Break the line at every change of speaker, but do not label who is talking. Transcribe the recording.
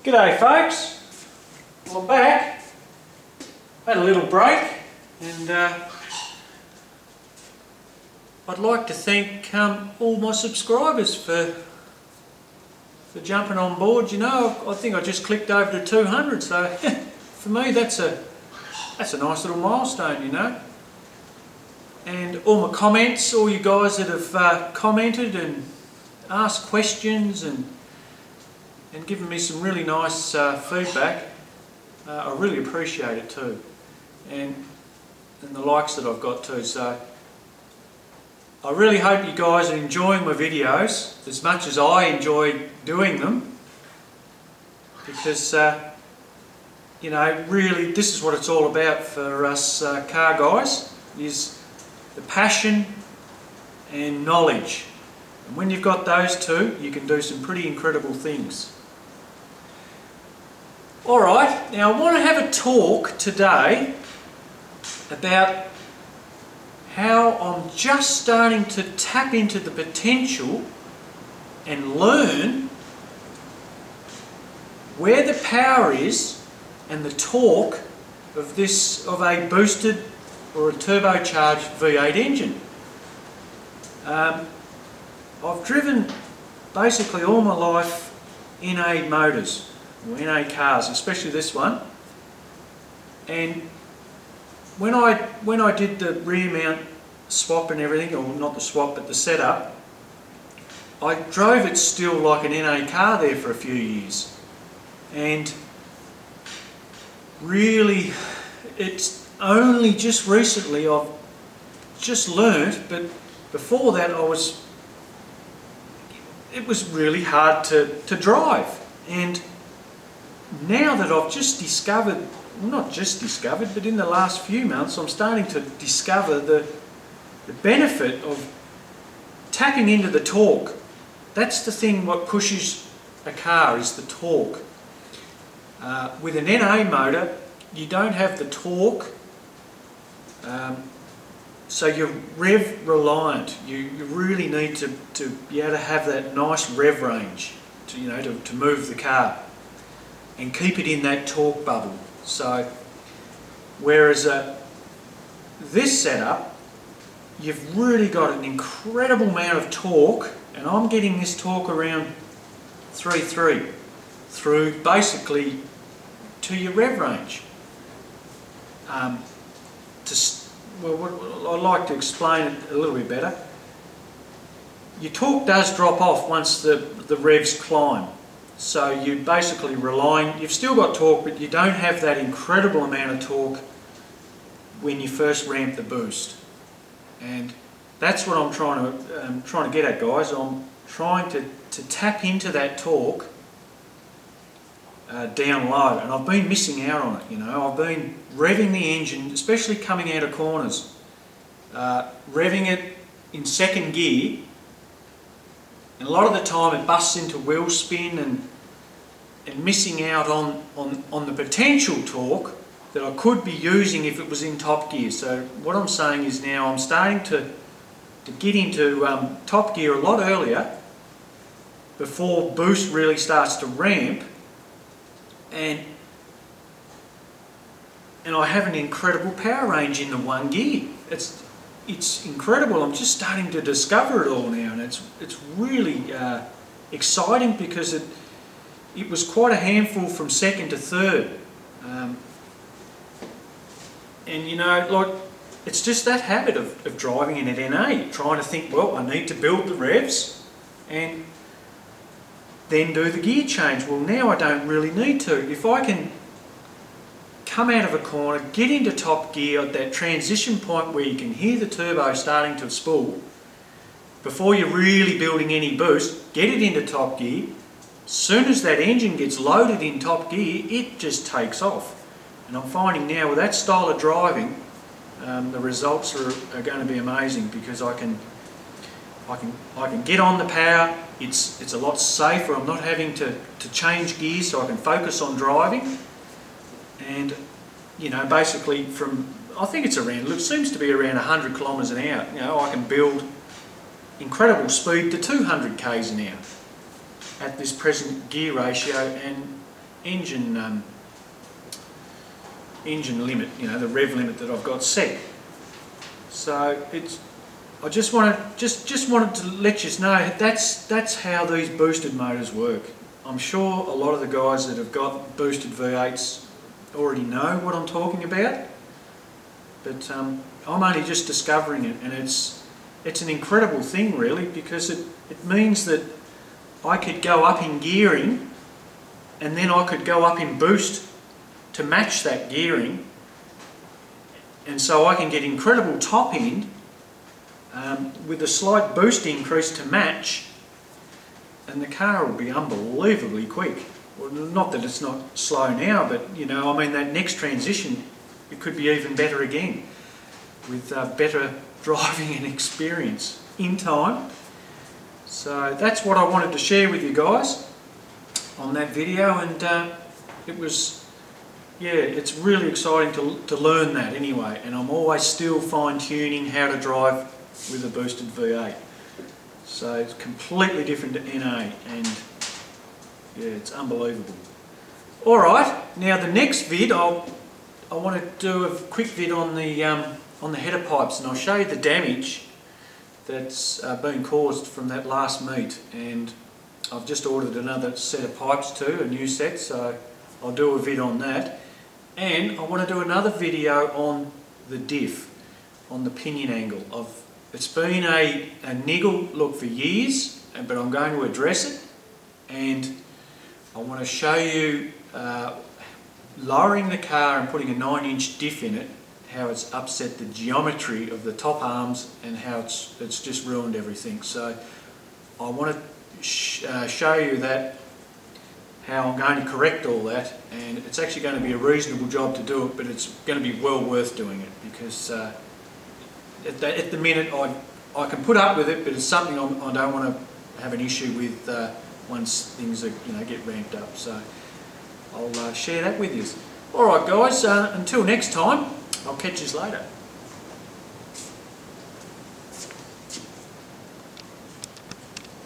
G'day folks, well, I'm back. Had a little break and I'd like to thank all my subscribers for jumping on board. You know, I think I just clicked over to 200, so for me that's a nice little milestone, you know. And all my comments, all you guys that have commented and asked questions and given me some really nice feedback, I really appreciate it too, and the likes that I've got too. So I really hope you guys are enjoying my videos as much as I enjoy doing them, because you know, really this is what it's all about for us car guys, is the passion and knowledge. And when you've got those two, you can do some pretty incredible things. Alright, now I want to have a talk today about how I'm just starting to tap into the potential and learn where the power is and the torque of a boosted or a turbocharged V8 engine. I've driven basically all my life NA motors, or NA cars, especially this one, and when I did the rear mount swap and everything, or not the swap but the setup, I drove it still like an NA car there for a few years, and really it's only just recently I've just learnt, but before that it was really hard to drive. And now that I've just discovered, well, not just discovered, but in the last few months I'm starting to discover the benefit of tapping into the torque. That's the thing what pushes a car, is the torque. With an NA motor you don't have the torque, so you're rev reliant. You really need to be able to have that nice rev range to move the car and keep it in that torque bubble. So whereas this setup, you've really got an incredible amount of torque, and I'm getting this torque around 3.3 through basically to your rev range. I'd like to explain it a little bit better. Your torque does drop off once the revs climb. So you're basically relying, you've still got torque, but you don't have that incredible amount of torque when you first ramp the boost. And that's what I'm trying to get at, guys. I'm trying to tap into that torque down low, and I've been missing out on it. You know, I've been revving the engine, especially coming out of corners, revving it in second gear, and a lot of the time it busts into wheel spin and missing out on the potential torque that I could be using if it was in top gear. So what I'm saying is now I'm starting to get into top gear a lot earlier, before boost really starts to ramp, and I have an incredible power range in the one gear. It's incredible. I'm just starting to discover it all now, and it's really exciting, because it was quite a handful from second to third, and you know, like, it's just that habit of driving in at NA, trying to think, well, I need to build the revs and then do the gear change. Well, now I don't really need to. If I can come out of a corner, get into top gear at that transition point where you can hear the turbo starting to spool, before you're really building any boost, get it into top gear. As soon as that engine gets loaded in top gear, it just takes off. And I'm finding now with that style of driving, the results are going to be amazing, because I can get on the power. It's a lot safer. I'm not having to change gears, so I can focus on driving. And you know, basically from, I think it's around, it seems to be around 100 kilometres an hour. You know, I can build incredible speed to 200 k's an hour at this present gear ratio, and engine limit, you know, the rev limit that I've got set. So I just wanted to let you know that's how these boosted motors work. I'm sure a lot of the guys that have got boosted V8s already know what I'm talking about, but I'm only just discovering it, and it's an incredible thing really, because it means that I could go up in gearing and then I could go up in boost to match that gearing, and so I can get incredible top end with a slight boost increase to match, and the car will be unbelievably quick. Well, not that it's not slow now, but you know, I mean, that next transition, it could be even better again with better driving and experience in time. So that's what I wanted to share with you guys on that video, and it was, yeah, it's really exciting to learn that anyway, and I'm always still fine-tuning how to drive with a boosted V8. So it's completely different to NA, and yeah, it's unbelievable. Alright, now the next vid, I want to do a quick vid on the header pipes, and I'll show you the damage that's been caused from that last meet. And I've just ordered another set of pipes too, a new set, so I'll do a vid on that. And I want to do another video on the diff, on the pinion angle. It's been a niggle look for years, but I'm going to address it, and I want to show you lowering the car and putting a 9-inch diff in it, how it's upset the geometry of the top arms and how it's just ruined everything. So I want to show you that, how I'm going to correct all that, and it's actually going to be a reasonable job to do it, but it's going to be well worth doing it, because at the minute I can put up with it, but it's something I don't want to have an issue with once things are, you know, get ramped up. So I'll share that with you. Alright guys, until next time, I'll catch you later.